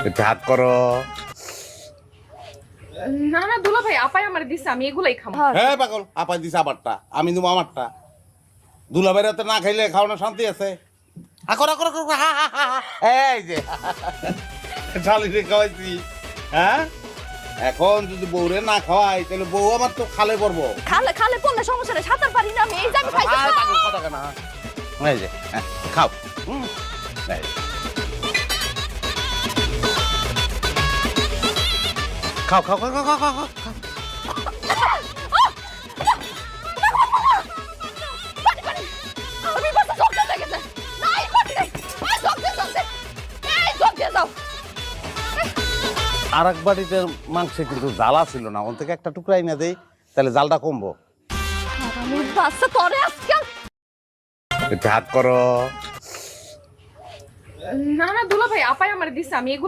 একটু হাত করো। না না দুলা ভাই আপাই আমার দিছে আমি এগুলাই খাবো। হ্যাঁ পাগল, আপাই দিছে আমারটা, আমি দেবো আমারটা। দুলাভাইরা তো না খাইলে খাওয়ানোর শান্তি আছে। আকর আকর আকর, হা হা হা হা। এই যে শালিরে খাওয়াইছি, হ্যাঁ? এখন যদি বউরে না খাওয়াই তাহলে বউ আমার তো খালে পড়বো। খালে খালে পড়লে সমস্যা নেই, সাঁতার পারি না আমি, এই যে আমি খাইতে আয় পাগল, কথা কেন? এই যে হ্যাঁ, খাও। এই যে। খাও খাও খাও খাও খাও খাও খাও। আমি বাসা জগ দিয়ে গেছে না এই পাটি নাই এই জগ দিয়ে এই জগ দিয়ে যাও। আর এক বাড়িতে মাংসে কিন্তু জ্বালা ছিল না, ওন থেকে একটা টুকরাই না দেই তাহলে জালটা কমবো। আমি বাসা তোরে আজকে একটু হাত করো। না না দুলা ভাই আপাই আমার দিছে আমি এগুলো